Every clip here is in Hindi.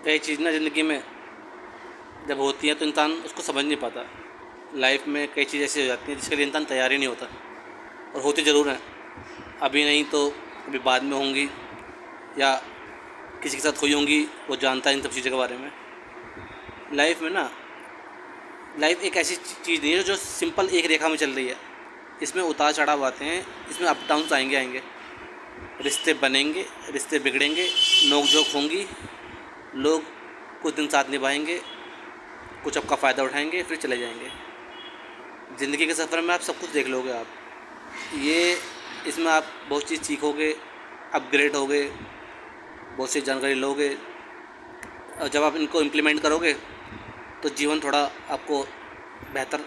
कई चीज़ ना ज़िंदगी में जब होती हैं तो इंसान उसको समझ नहीं पाता। लाइफ में कई चीज़ ऐसी हो जाती हैं जिसके लिए इंसान तैयार ही नहीं होता, और होती ज़रूर हैं। अभी नहीं तो अभी बाद में होंगी, या किसी के साथ हुई होंगी, वो जानता है इन सब चीज़ों के बारे में। लाइफ में ना, लाइफ एक ऐसी चीज़ नहीं है जो सिंपल एक रेखा में चल रही है। इसमें उतार चढ़ाव आते हैं, इसमें अप डाउन्स आएंगे। रिश्ते बनेंगे, रिश्ते बिगड़ेंगे, नोक झोंक होंगी, लोग कुछ दिन साथ निभाएंगे, कुछ आपका फ़ायदा उठाएंगे, फिर चले जाएंगे। ज़िंदगी के सफ़र में आप सब कुछ देख लोगे। आप ये इसमें आप बहुत चीज़ सीखोगे, अपग्रेड होगे, बहुत सी जानकारी लोगे, और जब आप इनको इम्प्लीमेंट करोगे तो जीवन थोड़ा आपको बेहतर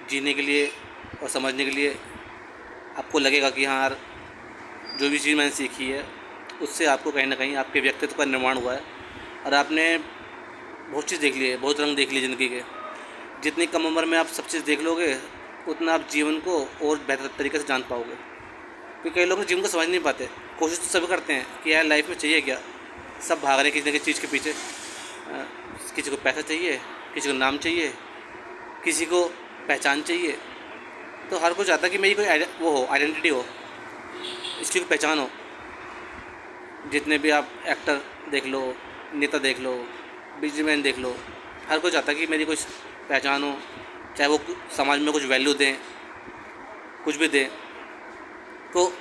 जीने के लिए और समझने के लिए आपको लगेगा कि हाँ यार, जो भी चीज़ मैंने सीखी है उससे आपको कहीं ना कहीं आपके व्यक्तित्व का निर्माण हुआ है, और आपने बहुत चीज़ देख ली है, बहुत रंग देख लिए ज़िंदगी के। जितनी कम उम्र में आप सब चीज़ देख लोगे, उतना आप जीवन को और बेहतर तरीके से जान पाओगे। क्योंकि कई लोग जीवन को समझ नहीं पाते। कोशिश तो सभी करते हैं कि यार लाइफ में चाहिए क्या, सब भाग रहे हैं किसी न किसी चीज़ के पीछे। किसी को पैसा चाहिए, किसी को नाम चाहिए, किसी को पहचान चाहिए। तो हर कोई चाहता है कि मेरी कोई वो हो, आइडेंटिटी हो, इसकी कोई पहचान हो। जितने भी आप एक्टर देख लो, नेता देख लो, बिजनेसमैन देख लो, हर कोई चाहता है कि मेरी कोई पहचान हो, चाहे वो समाज में कुछ वैल्यू दें, कुछ भी दें। तो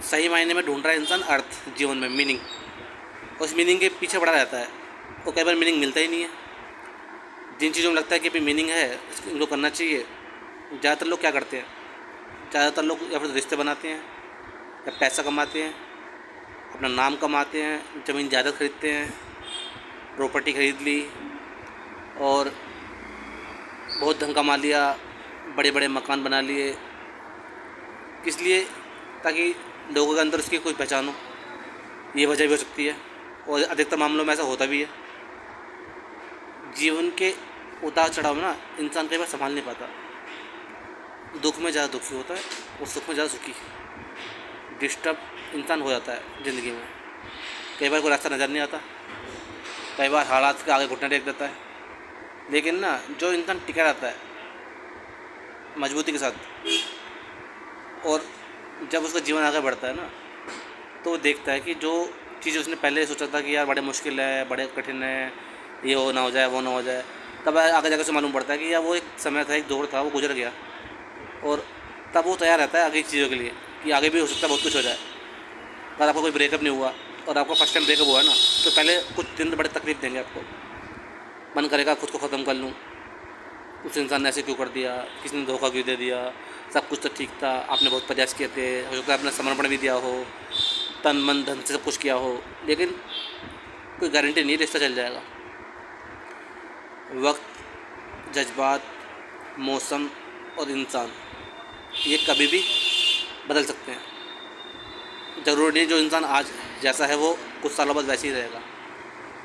सही मायने में ढूंढ रहा है इंसान अर्थ जीवन में, मीनिंग। उस मीनिंग के पीछे पड़ा रहता है, वो कई बार मीनिंग मिलता ही नहीं है। जिन चीज़ों में लगता है कि अभी मीनिंग है, इनको करना चाहिए, ज़्यादातर लोग क्या करते हैं, ज़्यादातर लोग या फिर रिश्ते बनाते हैं, या पैसा कमाते हैं, अपना नाम कमाते हैं, ज़मीन जायदाद खरीदते हैं, प्रॉपर्टी खरीद ली और बहुत धन कमा लिया, बड़े बड़े मकान बना लिए। किस लिए? ताकि लोगों के अंदर उसकी कोई पहचान हो। ये वजह भी हो सकती है, और अधिकतर मामलों में ऐसा होता भी है। जीवन के उतार चढ़ाव में ना इंसान कई बार संभाल नहीं पाता। दुख में ज़्यादा दुखी होता है और सुख में ज़्यादा सुखी। डिस्टर्ब इंसान हो जाता है ज़िंदगी में। कई बार कोई रास्ता नज़र नहीं आता, कई बार हालात के आगे घुटना टेक देता है। लेकिन ना जो इंसान टिका रहता है मजबूती के साथ, और जब उसका जीवन आगे बढ़ता है ना, तो वो देखता है कि जो चीज़ उसने पहले सोचा था कि यार बड़े मुश्किल है, बड़े कठिन है, ये हो ना हो जाए, वो ना हो जाए, तब आगे जाकर उसे मालूम पड़ता है कि यार वो एक समय था, एक दौर था, वो गुजर गया। और तब वो तैयार रहता है आगे की चीज़ों के लिए कि आगे भी हो सकता है, बहुत कुछ हो जाए। अगर आपका कोई ब्रेकअप नहीं हुआ और आपका फर्स्ट टाइम ब्रेकअप हुआ है ना, तो पहले कुछ दिन बड़े तकलीफ देंगे आपको। मन करेगा खुद को ख़त्म कर लूँ, उस इंसान ने ऐसे क्यों कर दिया, किसी ने धोखा क्यों दे दिया, सब कुछ तो ठीक था, आपने बहुत प्रयास किए थे, हो सकता है आपने समर्पण भी दिया हो, तन मन धन से सब कुछ किया हो, लेकिन कोई गारंटी नहीं रिश्ता चल जाएगा। वक्त, जज्बात, मौसम और इंसान, ये कभी भी बदल सकते हैं। ज़रूरी नहीं जो इंसान आज जैसा है वो कुछ सालों बाद वैसे ही रहेगा,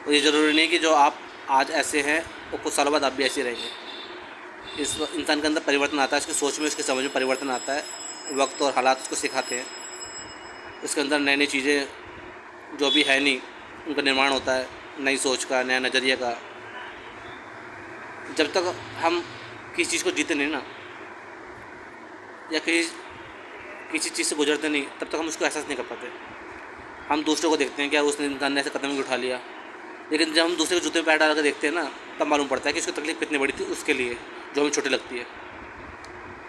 और ये ज़रूरी नहीं कि जो आप आज ऐसे हैं वो कुछ सालों बाद आप भी ऐसे रहेंगे। इस इंसान के अंदर परिवर्तन आता है, उसकी सोच में, उसकी समझ में परिवर्तन आता है। वक्त और हालात उसको सिखाते हैं। उसके अंदर नई नई चीज़ें जो भी है नहीं, उनका निर्माण होता है, नई सोच का, नया नज़रिया का। जब तक हम किसी चीज़ को जीते नहीं ना, या किसी चीज़ से गुजरते नहीं, तब तक हम उसको एहसास नहीं कर पाते। हम दूसरों को देखते हैं, क्या उसने इंसान ने ऐसे कदम भी उठा लिया, लेकिन जब हम दूसरे के जूते में पैर डाल कर देखते हैं ना, तब मालूम पड़ता है कि उसकी तकलीफ कितनी बड़ी थी उसके लिए, जो हमें छोटी लगती है।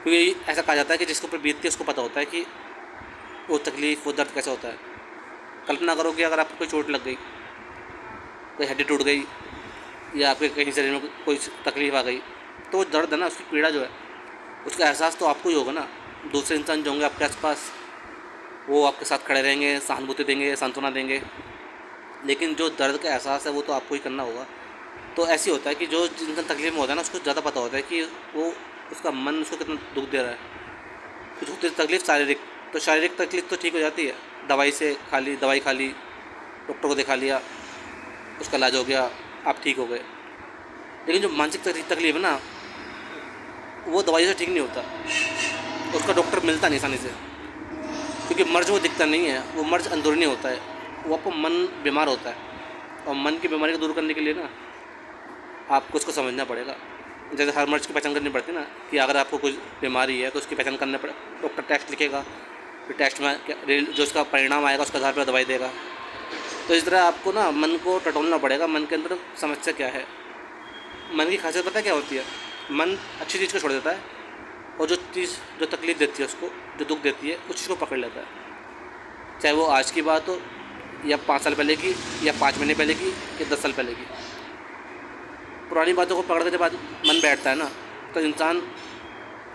क्योंकि ऐसा कहा जाता है कि जिसके ऊपर बीतती है उसको पता होता है कि वो तकलीफ़, वो दर्द कैसा होता है। कल्पना करो कि अगर आपको कोई चोट लग गई, कोई हड्डी टूट गई, या आपके कहीं शरीर में कोई तकलीफ़ आ गई, तो वो दर्द है ना, उसकी पीड़ा जो है, उसका एहसास तो आपको ही होगा ना। दूसरे इंसान जो होंगे आपके आसपास, वो आपके साथ खड़े रहेंगे, सहानुभूति देंगे, सांत्वना देंगे, लेकिन जो दर्द का एहसास है वो तो आपको ही करना होगा। तो ऐसे होता है कि जो इंसान तकलीफ में होता है ना, उसको ज़्यादा पता होता है कि वो, उसका मन उसको कितना दुख दे रहा है। कुछ होती है तकलीफ शारीरिक, तो शारीरिक तकलीफ तो ठीक हो जाती है, दवाई से खा ली, दवाई खा ली, डॉक्टर को दिखा लिया, उसका इलाज हो गया, आप ठीक हो गए। लेकिन जो मानसिक तकलीफ है ना, वो दवाई से ठीक नहीं होता, उसका डॉक्टर मिलता नहीं आसानी से। क्योंकि मर्ज वो दिखता नहीं है, वो मर्ज अंदरूनी होता है, वो आपको मन बीमार होता है। और मन की बीमारी को दूर करने के लिए ना आपको उसको समझना पड़ेगा। जैसे हर मर्ज़ की पहचान करनी पड़ती है ना, कि अगर आपको कुछ बीमारी है तो उसकी पहचान करना पड़े, डॉक्टर टेस्ट लिखेगा, फिर टेस्ट में जो उसका परिणाम आएगा उसके आधार पर दवाई देगा। तो इस तरह आपको ना मन को टटोलना पड़ेगा, मन के अंदर समस्या क्या है। मन की खासियत पता है क्या होती है? मन अच्छी चीज़ को छोड़ देता है, और जो चीज़ जो तकलीफ़ देती है उसको, जो दुख देती है, उस चीज़ को पकड़ लेता है। चाहे वो आज की बात हो, या 5 साल पहले की, या 5 महीने पहले की, या 10 साल पहले की। पुरानी बातों को पकड़ के जब मन बैठता है ना, तो इंसान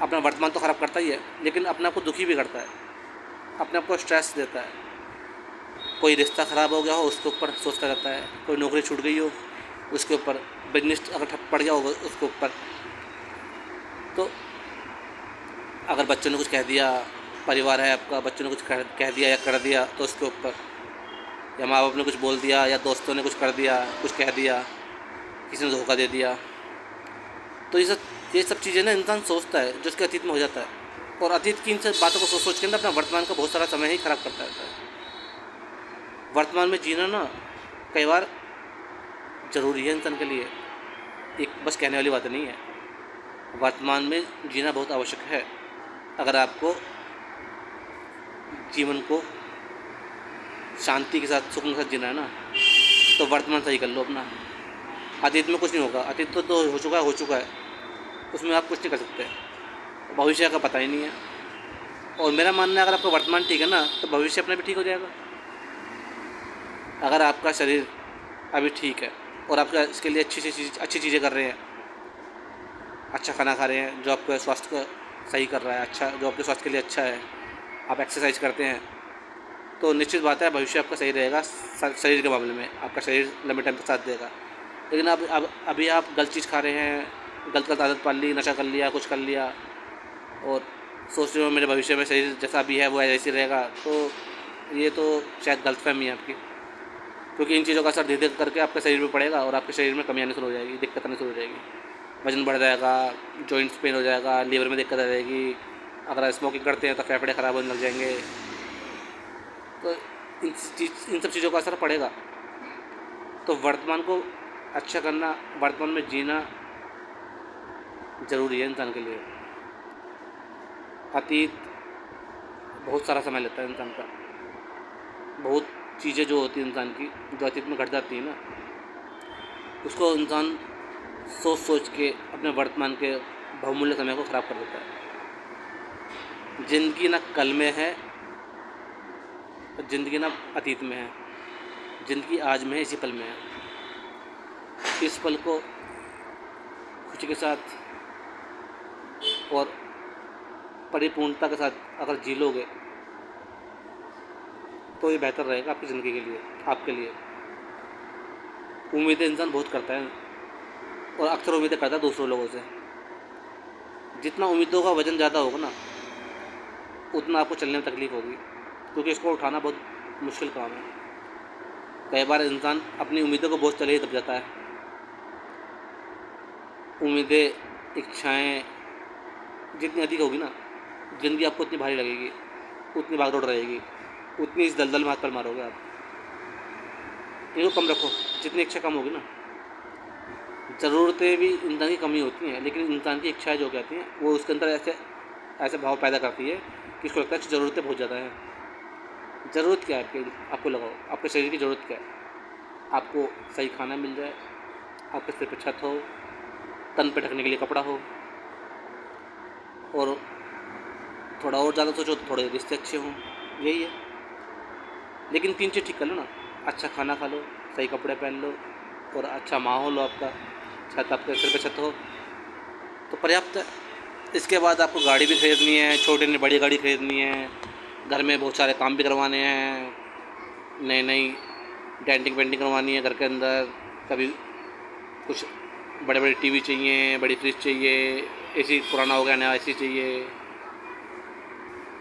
अपना वर्तमान तो ख़राब करता ही है, लेकिन अपने आप को दुखी भी करता है, अपने आप को स्ट्रेस देता है। कोई रिश्ता ख़राब हो गया हो उसके ऊपर सोचता रहता है, कोई नौकरी छूट गई हो उसके ऊपर, बिजनेस अगर ठप पड़ गया हो उसके ऊपर, तो अगर बच्चों ने कुछ कह दिया, परिवार है आपका, बच्चों ने कुछ कह दिया या कर दिया तो उसके ऊपर, या माँ बाप ने कुछ बोल दिया, या दोस्तों ने कुछ कर दिया, कुछ कह दिया, किसी ने धोखा दे दिया, तो ये सब चीज़ें ना इंसान सोचता है जो उसके अतीत में हो जाता है, और अतीत की इन सब बातों को सोच के ना अपना वर्तमान का बहुत सारा समय ही ख़राब करता रहता है। वर्तमान में जीना ना कई बार ज़रूरी है इंसान के लिए, एक बस कहने वाली बात नहीं है। वर्तमान में जीना बहुत आवश्यक है। अगर आपको जीवन को शांति के साथ, सुकून के साथ जीना है ना, तो वर्तमान सही कर लो अपना। अतीत में कुछ नहीं होगा, अतीत तो हो चुका है, उसमें आप कुछ नहीं कर सकते। भविष्य का पता ही नहीं है, और मेरा मानना है अगर आपका वर्तमान ठीक है ना, तो भविष्य अपने भी ठीक हो जाएगा। अगर आपका शरीर अभी ठीक है और आपका इसके लिए अच्छी चीज़ें कर रहे हैं, अच्छा खाना खा रहे हैं जो आपके स्वास्थ्य को सही कर रहा है, अच्छा जो आपके स्वास्थ्य के लिए अच्छा है, आप एक्सरसाइज करते हैं, तो निश्चित बात है भविष्य आपका सही रहेगा। शरीर के मामले में आपका शरीर लंबे टाइम तक साथ देगा। लेकिन अब अभी आप गलत चीज़ खा रहे हैं, गलत आदत पाल ली, नशा कर लिया, कुछ कर लिया, और सोच रहे हो मेरे भविष्य में शरीर जैसा भी है वो ऐसे ही रहेगा, तो ये तो शायद गलतफहमी है आपकी। क्योंकि इन चीज़ों का असर धीरे धीरे करके आपके शरीर में पड़ेगा, और आपके शरीर में कमी आनी शुरू हो जाएगी, दिक्कत आनी शुरू हो जाएगी, वजन बढ़ जाएगा, जॉइंट्स पेन हो जाएगा, लीवर में दिक्कत आ जाएगी। अगर स्मोकिंग करते हैं तो फेफड़े ख़राब होने लग जाएंगे। तो इन सब चीज़ों का असर पड़ेगा। तो वर्तमान को अच्छा करना, वर्तमान में जीना ज़रूरी है इंसान के लिए। अतीत बहुत सारा समय लेता है इंसान का, बहुत चीज़ें जो होती है इंसान की, जो अतीत में घट जाती है ना, उसको इंसान सोच के अपने वर्तमान के बहुमूल्य समय को ख़राब कर देता है। ज़िंदगी ना कल में है, ज़िंदगी ना अतीत में है, ज़िंदगी आज में है, इसी पल में है। इस पल को खुशी के साथ और परिपूर्णता के साथ अगर जी लोगे तो ये बेहतर रहेगा आपकी ज़िंदगी के लिए, आपके लिए। उम्मीदें इंसान बहुत करता है, और अक्सर उम्मीदें करता है दूसरों लोगों से। जितना उम्मीदों का वज़न ज़्यादा होगा ना, उतना आपको चलने में तकलीफ़ होगी, क्योंकि इसको उठाना बहुत मुश्किल काम है। कई बार इंसान अपनी उम्मीदों को बोझ तले ही दब जाता है। उम्मीदें, इच्छाएँ जितनी अधिक होगी ना, ज़िंदगी आपको उतनी भारी लगेगी, उतनी भागदौड़ रहेगी, उतनी इस दलदल में हाथ पैर मारोगे आप। इनको कम रखो, जितनी इच्छा कम होगी ना। ज़रूरतें भी इंसान की कमी होती हैं, लेकिन इंसान की इच्छाएँ जो कहती हैं वो उसके अंदर ऐसे भाव पैदा करती है कि उसको लगता है कि ज़रूरतें बहुत ज़्यादा हैं। ज़रूरत क्या है आपकी? आपको लगाओ, आपके शरीर की ज़रूरत क्या है? आपको सही खाना मिल जाए, आपके सिर पे छत हो, तन पे ढकने के लिए कपड़ा हो, और थोड़ा और ज़्यादा सोचो तो थोड़े रिश्ते अच्छे हों, यही है। लेकिन 3 चीज़ ठीक कर लो ना, अच्छा खाना खा लो, सही कपड़े पहन लो, और अच्छा माहौल हो आपका, छत आपके सिर पे छत हो, तो पर्याप्त है। इसके बाद आपको गाड़ी भी खरीदनी है, छोटी नहीं बड़ी गाड़ी खरीदनी है, घर में बहुत सारे काम भी करवाने हैं, नई डेंटिंग पेंटिंग करवानी है घर के अंदर, कभी कुछ बड़े टीवी चाहिए, बड़ी फ्रिज चाहिए, एसी पुराना हो गया नया एसी चाहिए,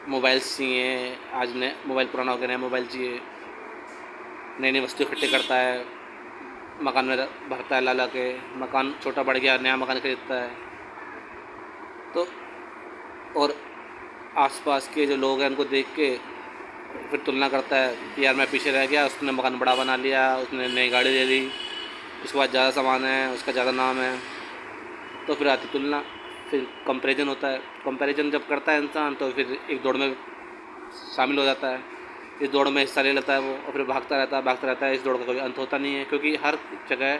मोबाइल्स चाहिए, आज नए मोबाइल पुराना हो गया नया मोबाइल चाहिए, नई वस्तु इकट्ठे करता है, मकान में भरता है ला के, मकान छोटा बढ़ गया नया मकान खरीदता है। तो और आसपास के जो लोग हैं उनको देख के फिर तुलना करता है कि यार मैं पीछे रह गया, उसने मकान बड़ा बना लिया, उसने नई गाड़ी ले ली, उसके बाद ज़्यादा सामान है, उसका ज़्यादा नाम है। तो फिर आती तुलना, फिर कंपैरिजन होता है। कंपैरिजन जब करता है इंसान तो फिर एक दौड़ में शामिल हो जाता है, इस दौड़ में हिस्सा ले लेता है वो, और फिर भागता रहता है। इस दौड़ का कोई अंत होता नहीं है, क्योंकि हर जगह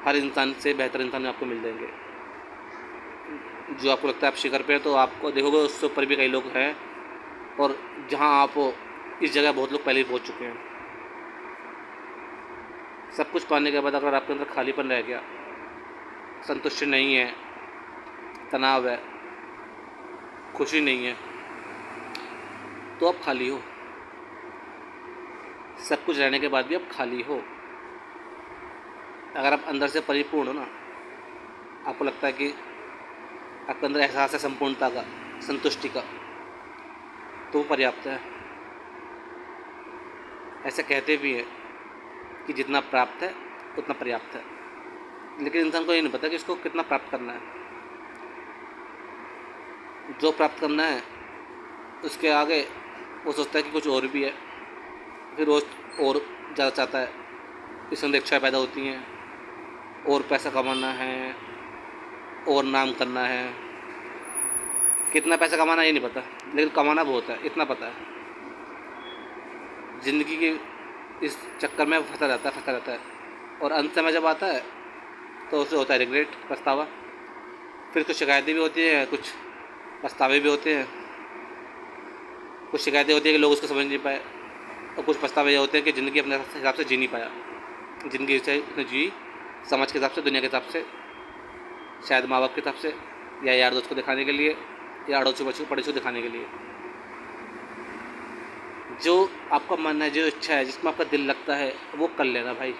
हर इंसान से बेहतर इंसान आपको मिल जाएंगे। जो आपको लगता है आप शिखर पे है, तो आपको देखोगे उससे ऊपर भी कई लोग हैं, और जहाँ आप हो इस जगह बहुत लोग पहले ही पहुँच चुके हैं। सब कुछ पाने के बाद अगर आपके अंदर खालीपन रह गया, संतुष्टि नहीं है, तनाव है, खुशी नहीं है, तो आप खाली हो। सब कुछ रहने के बाद भी आप खाली हो। अगर आप अंदर से परिपूर्ण हो ना, आपको लगता है कि आपके अंदर एहसास है संपूर्णता का, संतुष्टि का, तो वो पर्याप्त है। ऐसे कहते भी हैं कि जितना प्राप्त है उतना पर्याप्त है, लेकिन इंसान को ये नहीं पता कि इसको कितना प्राप्त करना है। जो प्राप्त करना है उसके आगे वो सोचता है कि कुछ और भी है, फिर वो और ज़्यादा चाहता है। इसमें इच्छाएँ पैदा होती हैं, और पैसा कमाना है, और नाम करना है। कितना पैसा कमाना ये नहीं पता, लेकिन कमाना बहुत है, इतना पता है। ज़िंदगी के इस चक्कर में फंसा रहता है, और अंत समय जब आता है तो उसे होता है रिग्रेट, पछतावा। फिर कुछ शिकायतें भी होती हैं, कुछ पछतावे भी होते हैं। कुछ शिकायतें होती है कि लोग उसको समझ नहीं पाए, और कुछ पछतावे ये होते हैं कि ज़िंदगी अपने हिसाब से जी नहीं पाया। ज़िंदगी से उसने जी समाज के हिसाब से, दुनिया के हिसाब से, शायद माँ बाप के हिसाब से, या यार दोस्त को दिखाने के लिए, या अड़ोसी पड़ोसी को दिखाने के लिए। जो आपका मन है, जो इच्छा है, जिसमें आपका दिल लगता है, वो कर लेना भाई,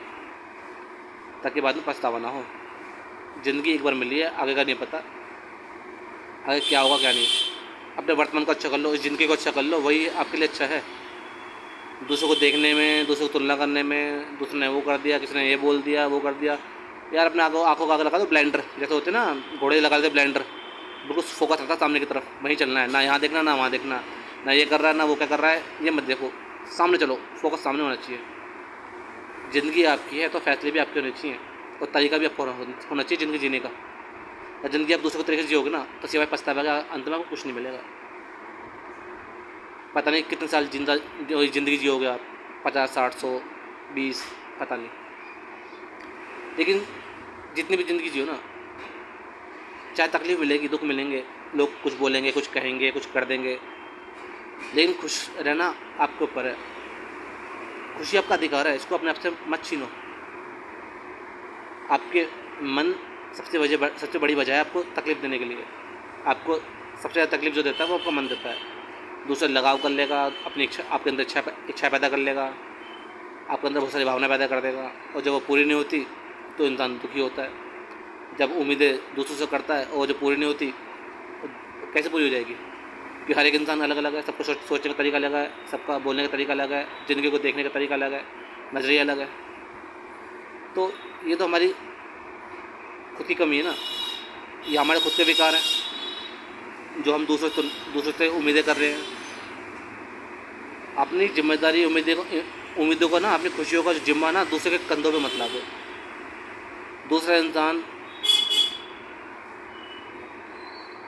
ताकि बाद में पछतावा ना हो। ज़िंदगी एक बार मिली है, आगे का नहीं पता, आगे क्या होगा क्या नहीं। अपने वर्तमान को अच्छा कर लो, इस ज़िंदगी को अच्छा कर लो, वही आपके लिए अच्छा है। दूसरों को देखने में, दूसरों को तुलना करने में, दूसरे ने वो कर दिया, किसी ने ये बोल दिया, वो कर दिया, यार अपने आँखों का आगे लगा दो ब्लाइंडर, जैसे होते ना घोड़े लगा देते ब्लाइंडर, बिल्कुल फोकस रहता सामने की तरफ, वहीं चलना है, ना यहाँ देखना ना वहाँ देखना, ना ये कर रहा है ना वो क्या कर रहा है, ये मत देखो, सामने चलो, फोकस सामने होना चाहिए। ज़िंदगी आपकी है तो फैसले भी आपके होने चाहिए, और तरीका भी आपको होना चाहिए ज़िंदगी जीने का। और ज़िंदगी आप दूसरे को तरीके से जियोगे ना, तो सिवाय पछतावे का अंत में आपको कुछ नहीं मिलेगा। पता नहीं कितने साल ज़िंदगी जियोगे आप, 50, 60, 100, 20, पता नहीं। लेकिन जितनी भी ज़िंदगी जियो ना, चाहे तकलीफ मिलेगी, दुख मिलेंगे, लोग कुछ बोलेंगे, कुछ कहेंगे, कुछ कर देंगे, लेकिन खुश रहना आपके ऊपर है। खुशी आपका अधिकार है, इसको अपने आप से मत छीनो। आपके मन सबसे बड़ी वजह है आपको तकलीफ़ देने के लिए। आपको सबसे ज़्यादा तकलीफ़ जो देता है वो आपका मन देता है। दूसरा लगाव कर लेगा, अपनी इच्छा आपके अंदर इच्छा पैदा कर लेगा, आपके अंदर बहुत सारी भावना पैदा कर देगा, और जब वो पूरी नहीं होती तो इंसान दुखी होता है। जब उम्मीदें दूसरों से करता है और जब पूरी नहीं होती तो कैसे पूरी हो जाएगी? कि हर एक इंसान अलग अलग है, सबको सोचने का तरीका अलग है, सबका बोलने का तरीका अलग है, ज़िंदगी को देखने का तरीका अलग है, नज़रिया अलग है। तो ये तो हमारी खुद की कमी है ना, ये हमारे खुद के विकार हैं जो हम दूसरों से उम्मीदें कर रहे हैं। अपनी जिम्मेदारी उम्मीदों को ना, अपनी खुशियों का जिम्मा ना दूसरे के कंधों पे मत ला दो। दूसरा इंसान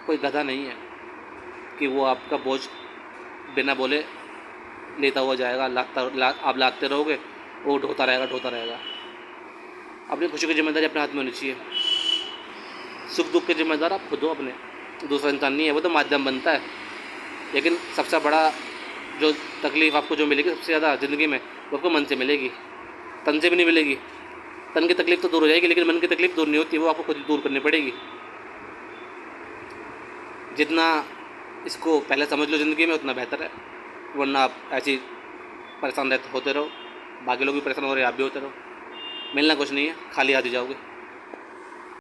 कोई गधा नहीं है कि वो आपका बोझ बिना बोले लेता हुआ जाएगा। आप लादते रहोगे, वो ढोता रहेगा। अपनी खुशी की जिम्मेदारी अपने हाथ में होनी चाहिए। सुख दुख के जिम्मेदार आप खुद हो अपने, दूसरा इंसान नहीं है, वो तो माध्यम बनता है। लेकिन सबसे बड़ा जो तकलीफ़ आपको जो मिलेगी सबसे ज़्यादा ज़िंदगी में, वो आपको मन से मिलेगी, तन से भी नहीं मिलेगी। तन की तकलीफ़ तो दूर हो जाएगी, लेकिन मन की तकलीफ़ दूर नहीं होती, वो आपको खुद ही दूर करनी पड़ेगी। जितना इसको पहले समझ लो ज़िंदगी में, उतना बेहतर है। वरना आप ऐसे ही परेशान होते रहो, बाकी लोग भी परेशान हो रहे हैं, आप भी होते रहो, मिलना कुछ नहीं है, खाली हाथ ही जाओगे।